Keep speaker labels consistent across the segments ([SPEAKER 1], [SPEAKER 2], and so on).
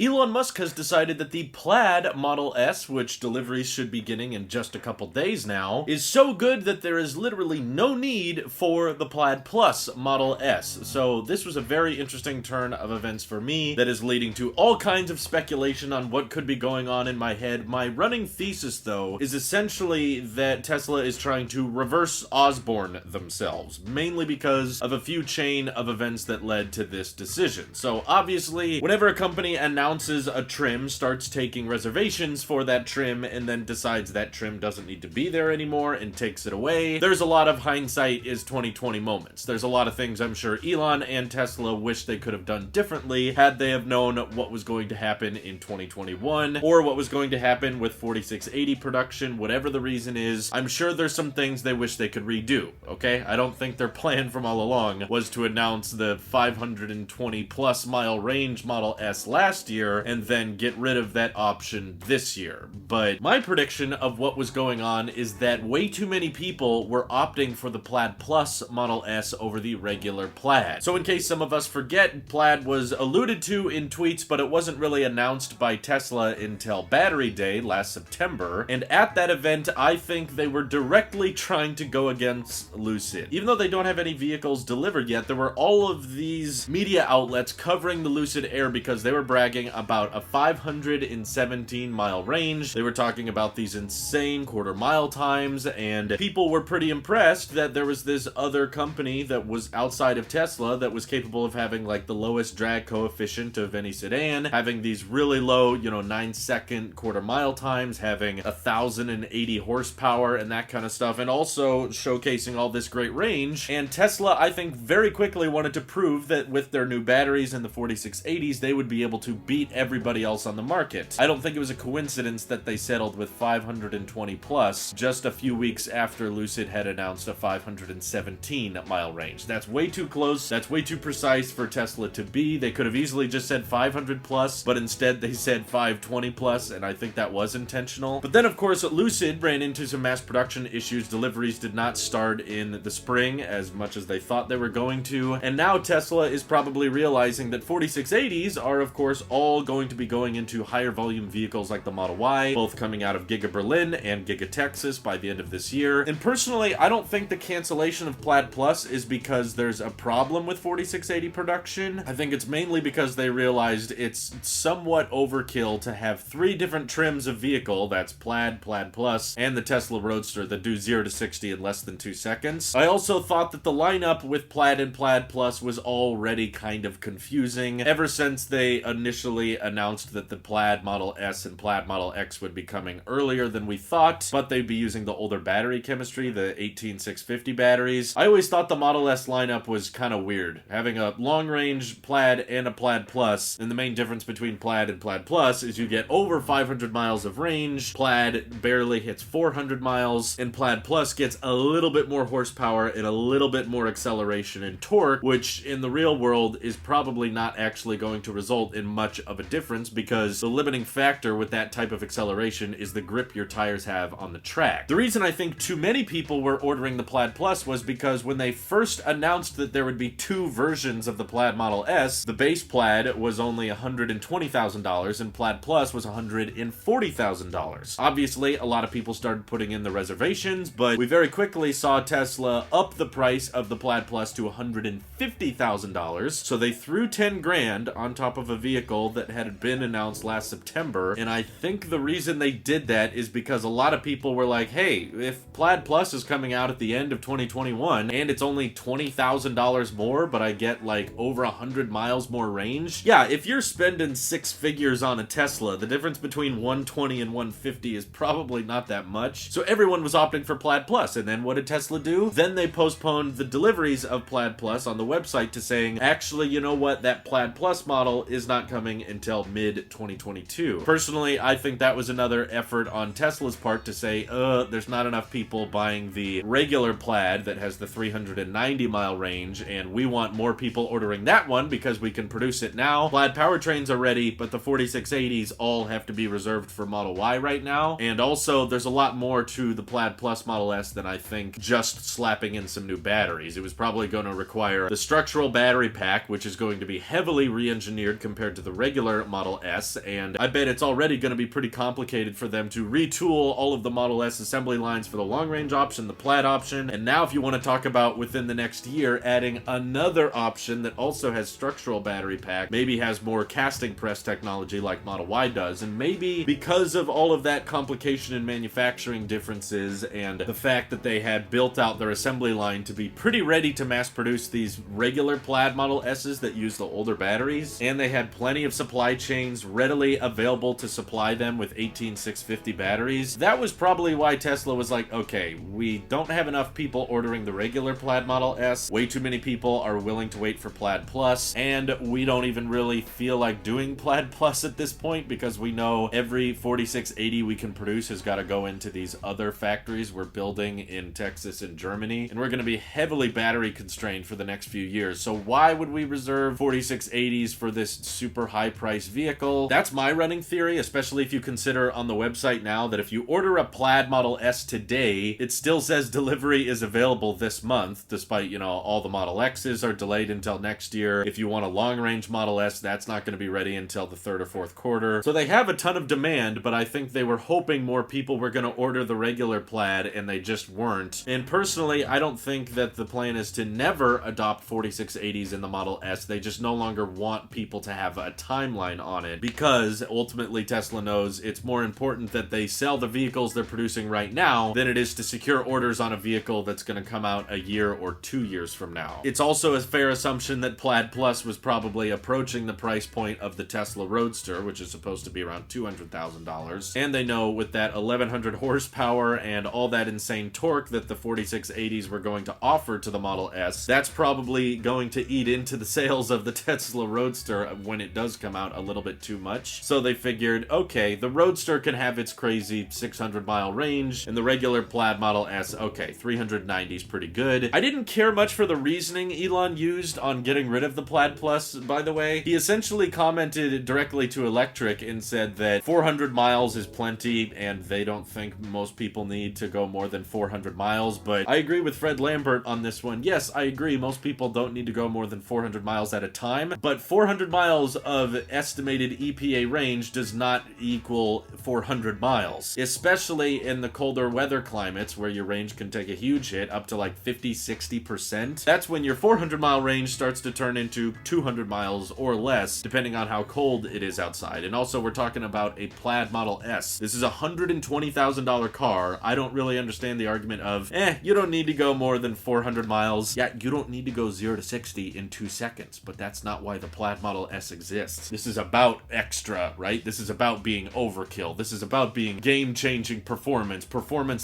[SPEAKER 1] Elon Musk has decided that the Plaid Model S, which deliveries should be getting in just a couple days now, is so good that there is literally no need for the Plaid Plus Model S. So this was a very interesting turn of events for me that is leading to all kinds of speculation on what could be going on in my head. My running thesis, though, is essentially that Tesla is trying to reverse Osborne themselves, mainly because of a few chain of events that led to this decision. So obviously, whenever a company announces a trim, starts taking reservations for that trim, and then decides that trim doesn't need to be there anymore and takes it away, there's a lot of hindsight is 2020 moments. There's a lot of things I'm sure Elon and Tesla wish they could have done differently had they have known what was going to happen in 2021 or what was going to happen with 4680 production. Whatever the reason is, I'm sure there's some things they wish they could redo, okay? I don't think their plan from all along was to announce the 520 plus mile range Model S last year and then get rid of that option this year. But my prediction of what was going on is that way too many people were opting for the Plaid Plus Model S over the regular Plaid. So in case some of us forget, Plaid was alluded to in tweets, but it wasn't really announced by Tesla until Battery Day last September. And at that event, I think they were directly trying to go against Lucid. Even though they don't have any vehicles delivered yet, there were all of these media outlets covering the Lucid Air because they were bragging about a 517 mile range. They were talking about these insane quarter mile times, and people were pretty impressed that there was this other company that was outside of Tesla that was capable of having like the lowest drag coefficient of any sedan, having these really low, 9-second quarter mile times, having 1,080 horsepower and that kind of stuff, and also showcasing all this great range. And Tesla, I think, very quickly wanted to prove that with their new batteries and the 4680s, they would be able to beat everybody else on the market. I don't think it was a coincidence that they settled with 520 plus just a few weeks after Lucid had announced a 517 mile range. That's way too close. That's way too precise for Tesla to be. They could have easily just said 500 plus, but instead they said 520 plus, and I think that was intentional. But then, of course, Lucid ran into some mass production issues. Deliveries did not start in the spring as much as they thought they were going to, and now Tesla is probably realizing that 4680s are, of course, all going to be going into higher volume vehicles like the Model Y, both coming out of Giga Berlin and Giga Texas by the end of this year. And personally, I don't think the cancellation of Plaid Plus is because there's a problem with 4680 production. I think it's mainly because they realized it's somewhat overkill to have 3 different trims of vehicle, that's Plaid, Plaid Plus, and the Tesla Roadster that do 0 to 60 in less than 2 seconds. I also thought that the lineup with Plaid and Plaid Plus was already kind of confusing ever since they initially announced that the Plaid Model S and Plaid Model X would be coming earlier than we thought, but they'd be using the older battery chemistry, the 18650 batteries. I always thought the Model S lineup was kind of weird, having a long-range Plaid and a Plaid Plus, and the main difference between Plaid and Plaid Plus is you get over 500 miles of range, Plaid barely hits 400 miles, and Plaid Plus gets a little bit more horsepower and a little bit more acceleration and torque, which in the real world is probably not actually going to result in much of a difference because the limiting factor with that type of acceleration is the grip your tires have on the track. The reason I think too many people were ordering the Plaid Plus was because when they first announced that there would be 2 versions of the Plaid Model S, the base Plaid was only $120,000 and Plaid Plus was $140,000. Obviously, a lot of people started putting in the reservations, but we very quickly saw Tesla up the price of the Plaid Plus to $150,000, so they threw 10 grand on top of a vehicle that had been announced last September, and I think the reason they did that is because a lot of people were like, hey, if Plaid Plus is coming out at the end of 2021 and it's only $20,000 more, but I get like over 100 miles more range, yeah, if you're spending 6 figures on a Tesla, the difference between 120 and 150 is probably not that much. So everyone was opting for Plaid Plus, and then what did Tesla do? Then they postponed the deliveries of Plaid Plus on the website to saying, actually, you know what, that Plaid Plus model is not coming until mid-2022. Personally, I think that was another effort on Tesla's part to say, there's not enough people buying the regular Plaid that has the 390 mile range, and we want more people ordering that one because we can produce it now. Plaid powertrains are ready, but the 4680s all have to be reserved for Model Y right now. And also, there's a lot more to the Plaid Plus Model S than I think just slapping in some new batteries. It was probably going to require the structural battery pack, which is going to be heavily re-engineered compared to the regular regular Model S, and I bet it's already going to be pretty complicated for them to retool all of the Model S assembly lines for the long-range option, the Plaid option, and now if you want to talk about within the next year adding another option that also has structural battery pack, maybe has more casting press technology like Model Y does, and maybe because of all of that complication in manufacturing differences and the fact that they had built out their assembly line to be pretty ready to mass produce these regular Plaid Model S's that use the older batteries, and they had plenty of supply chains readily available to supply them with 18650 batteries, that was probably why Tesla was like, okay, we don't have enough people ordering the regular Plaid Model S, way too many people are willing to wait for Plaid Plus, and we don't even really feel like doing Plaid Plus at this point because we know every 4680 we can produce has got to go into these other factories we're building in Texas and Germany, and we're going to be heavily battery constrained for the next few years. So why would we reserve 4680s for this super high price vehicle? That's my running theory, especially if you consider on the website now that if you order a Plaid Model S today, it still says delivery is available this month, despite, you know, all the Model X's are delayed until next year. If you want a long-range Model S, that's not going to be ready until the third or fourth quarter. So they have a ton of demand, but I think they were hoping more people were going to order the regular Plaid, and they just weren't. And personally, I don't think that the plan is to never adopt 4680s in the Model S. They just no longer want people to have a timeline on it, because ultimately Tesla knows it's more important that they sell the vehicles they're producing right now than it is to secure orders on a vehicle that's going to come out a year or 2 years from now. It's also a fair assumption that Plaid Plus was probably approaching the price point of the Tesla Roadster, which is supposed to be around $200,000, and they know with that 1100 horsepower and all that insane torque that the 4680s were going to offer to the Model S, that's probably going to eat into the sales of the Tesla Roadster when it does come out a little bit too much. So they figured, okay, the Roadster can have its crazy 600-mile range, and the regular Plaid Model S, okay, 390 is pretty good. I didn't care much for the reasoning Elon used on getting rid of the Plaid Plus, by the way. He essentially commented directly to Electric and said that 400 miles is plenty, and they don't think most people need to go more than 400 miles, but I agree with Fred Lambert on this one. Yes, I agree, most people don't need to go more than 400 miles at a time, but 400 miles of estimated EPA range does not equal 400 miles, especially in the colder weather climates where your range can take a huge hit up to like 50-60%. That's when your 400 mile range starts to turn into 200 miles or less, depending on how cold it is outside. And also, we're talking about a Plaid Model S. This is a $120,000 car. I don't really understand the argument of, you don't need to go more than 400 miles. Yeah, you don't need to go 0 to 60 in 2 seconds, but that's not why the Plaid Model S exists. This is about extra, right? This is about being overkill. This is about being game-changing performance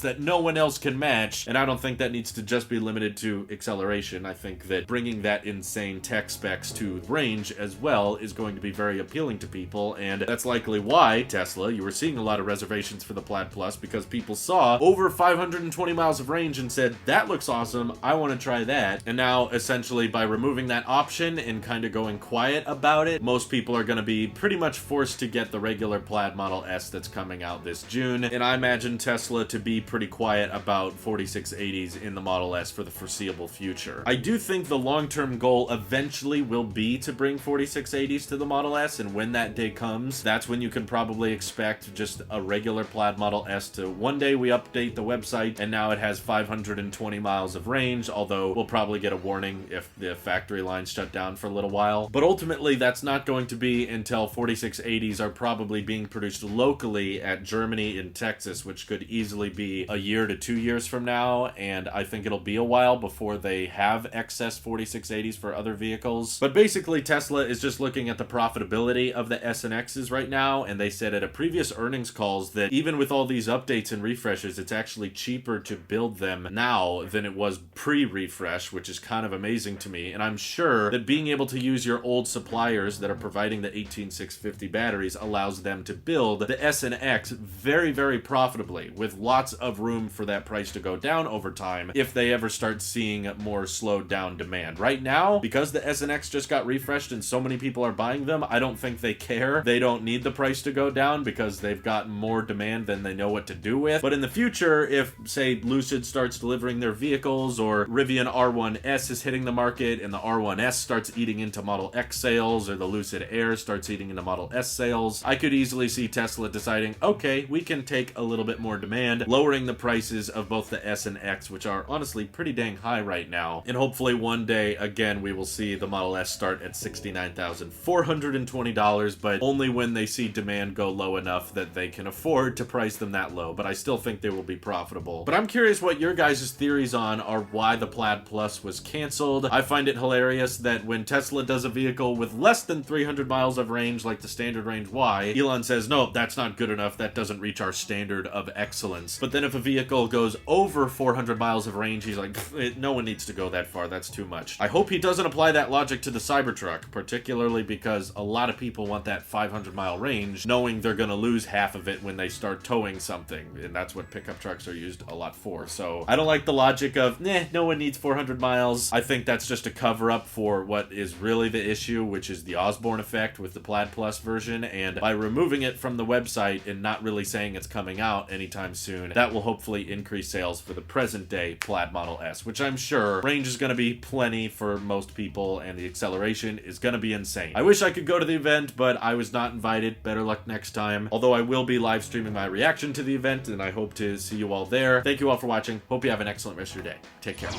[SPEAKER 1] that no one else can match, and I don't think that needs to just be limited to acceleration. I think that bringing that insane tech specs to range as well is going to be very appealing to people, and that's likely why Tesla, you were seeing a lot of reservations for the Plaid Plus, because people saw over 520 miles of range and said, that looks awesome, I want to try that. And now, essentially, by removing that option and kind of going quiet about it, most people are going to be pretty much forced to get the regular Plaid Model S that's coming out this June, and I imagine Tesla to be pretty quiet about 4680s in the Model S for the foreseeable future. I do think the long-term goal eventually will be to bring 4680s to the Model S, and when that day comes, that's when you can probably expect just a regular Plaid Model S to one day we update the website and now it has 520 miles of range, although we'll probably get a warning if the factory line's shut down for a little while. But ultimately, that's not going to be until 4680s are probably being produced locally at Germany and Texas, which could easily be a year to 2 years from now, and I think it'll be a while before they have excess 4680s for other vehicles. But basically, Tesla is just looking at the profitability of the S and X's right now, and they said at a previous earnings calls that even with all these updates and refreshes, it's actually cheaper to build them now than it was pre-refresh, which is kind of amazing to me. And I'm sure that being able to use your old suppliers that are providing the 18650 batteries allows them to build the S and X very, very profitably, with lots of room for that price to go down over time if they ever start seeing more slowed down demand. Right now, because the S and X just got refreshed and so many people are buying them, I don't think they care. They don't need the price to go down because they've got more demand than they know what to do with. But in the future, if, say, Lucid starts delivering their vehicles, or Rivian R1S is hitting the market and the R1S starts eating into Model X sales, or the Lucid Air starts eating into Model S sales, I could easily see Tesla deciding, okay, we can take a little bit more demand, lowering the prices of both the S and X, which are honestly pretty dang high right now. And hopefully one day, again, we will see the Model S start at $69,420, but only when they see demand go low enough that they can afford to price them that low. But I still think they will be profitable. But I'm curious what your guys' theories on are why the Plaid Plus was canceled. I find it hilarious that when Tesla does a vehicle with less than 300 miles of range, like the standard range Y, Elon says, no, that's not good enough. That doesn't reach our standard of excellence. But then if a vehicle goes over 400 miles of range, he's like, no one needs to go that far. That's too much. I hope he doesn't apply that logic to the Cybertruck, particularly because a lot of people want that 500-mile range, knowing they're going to lose half of it when they start towing something. And that's what pickup trucks are used a lot for. So I don't like the logic of, no one needs 400 miles. I think that's just a cover-up for what is really the issue, which is the Osborne effect with the Plaid Plus version. And by removing it from the website and not really saying it's coming out anytime soon, that will hopefully increase sales for the present-day Plaid Model S, which I'm sure range is going to be plenty for most people, and the acceleration is going to be insane. I wish I could go to the event, but I was not invited. Better luck next time. Although I will be live streaming my reaction to the event, and I hope to see you all there. Thank you all for watching. Hope you have an excellent rest of your day. Take care.